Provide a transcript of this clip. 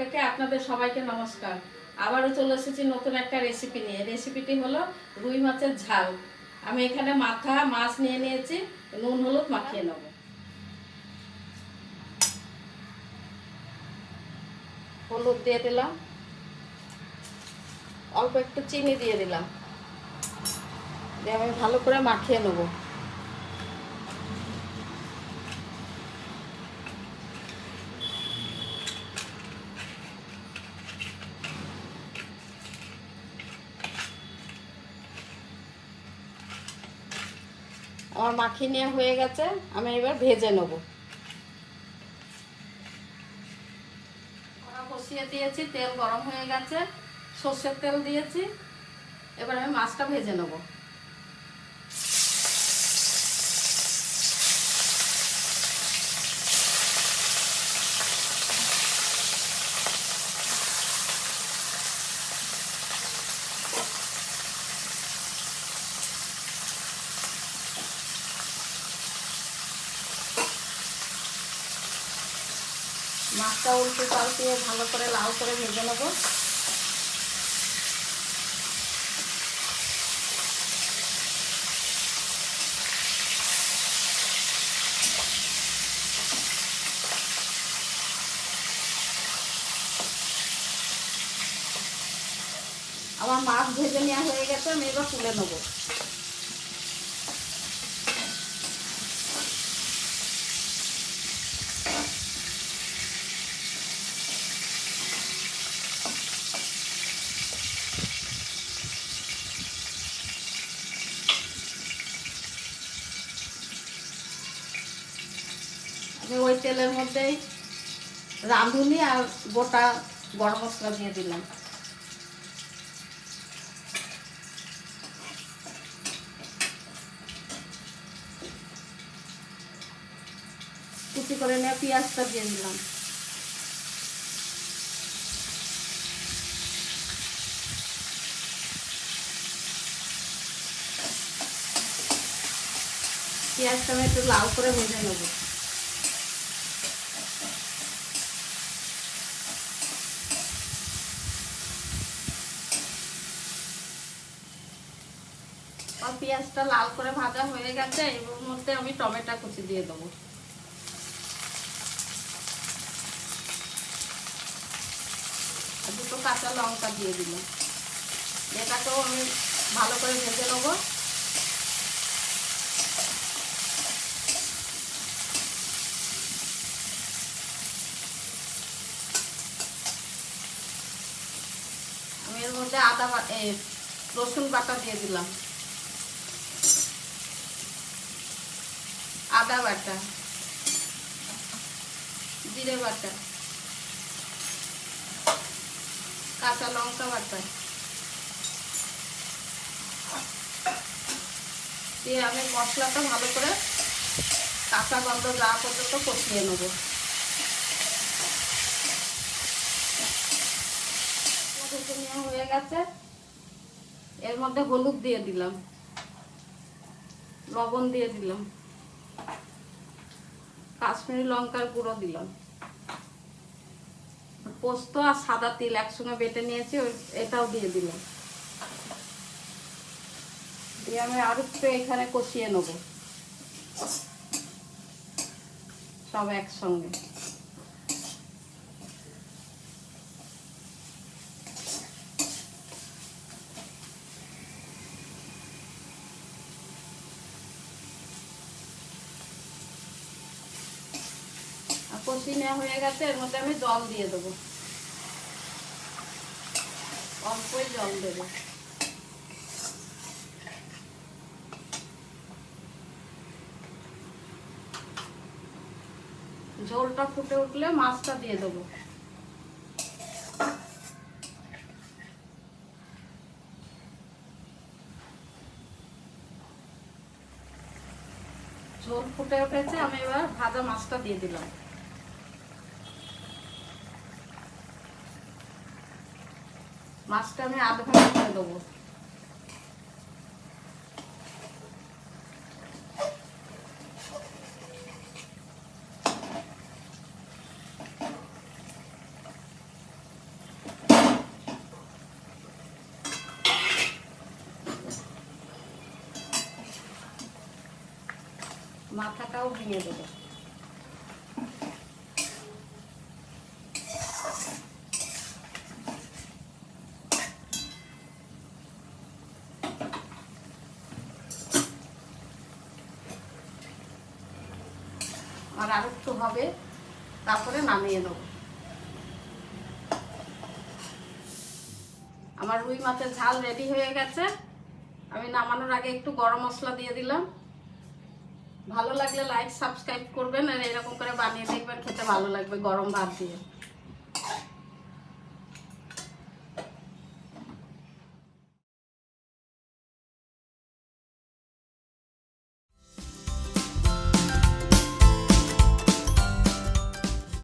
থেকে আপনাদের সবাইকে নমস্কার। আবারও চলে এসেছি নতুন একটা রেসিপি নিয়ে। রেসিপিটি হলো রুই মাছের ঝাল। আমি এখানে মাথা মাছ নিয়ে নিয়েছি, নুন হলুদ মাখিয়ে নেব। হলুদ দিয়ে দিলাম, অল্প একটু চিনি দিয়ে দিলাম, দিয়ে আমি ভালো করে মাখিয়ে নেব। আমার মাখিয়ে নেওয়া হয়ে গেছে, আমি এবার ভেজে নেব। কড়া বসিয়ে দিয়েছি, তেল গরম হয়ে গেছে, সর্ষের তেল দিয়েছি। এবার আমি মাছটা ভেজে নেব। মাছটা উল্টে পাল্টিয়ে ভালো করে লাল করে ভেজে নেব। আমার মাছ ভেজে নেওয়া হয়ে গেছে, আমি এবার তুলে নেবো। আমি ওই তেলের মধ্যেই রাঁধুনি আর গোটা গরম মশলা দিয়ে দিলাম। কুচি করে নেওয়া পেঁয়াজটা দিয়ে দিলাম। পেঁয়াজটা আমি একটু লাল করে ভেজে নেব। আর পেঁয়াজটা লাল করে ভাজা হয়ে গেছে, এর মধ্যে আমি টমেটো কুচি দিয়ে দেবো। আর দুটো কাঁচা লঙ্কা দিয়ে দিলাম। এটাকেও আমি ভালো করে ভেজে নেবো। আমি এর মধ্যে রসুন বাটা দিয়ে দিলাম, আদা বাটা, জিরে বাটা, কাঁচা লঙ্কা বাটা দিয়ে আমি মশলাটা ভালো করে কাঁচা গন্ধ যাওয়া পর্যন্ত কষিয়ে নেব। ভেজে নেওয়া হয়ে গেছে, এর মধ্যে হলুদ দিয়ে দিলাম, লবণ দিয়ে দিলাম, কাশ্মীরি লঙ্কার গুঁড়ো দিলাম, পোস্ত আর সাদা তিল একসঙ্গে বেটে নিয়েছি, এটাও দিয়ে দিলাম। দিয়ে আমি আর একটু এখানে কষিয়ে নেব সব একসঙ্গে। কষিয়ে নেওয়া হয়ে গেছে, এর মধ্যে আমি জল দিয়ে দেবো, অল্পই জল দেবো। ঝোলটা ফুটে উঠলে মাছটা দিয়ে দেবো। ঝোল ফুটে উঠেছে, আমি এবার ভাজা মাছটা দিয়ে দিলাম। মাছটা আমি আধ ঘন্টা করে দেবো। মাথাটাও ভেঙে দেবো। আর একটু হবে, তারপরে নামিয়ে নেব। আমার রুই মাছের ঝাল রেডি হয়ে গেছে। আমি নামানোর আগে একটু গরম মশলা দিয়ে দিলাম। ভালো লাগলে লাইক সাবস্ক্রাইব করবেন, আর এরকম করে বানিয়ে দেখবেন, খেতে ভালো লাগবে গরম ভাত দিয়ে।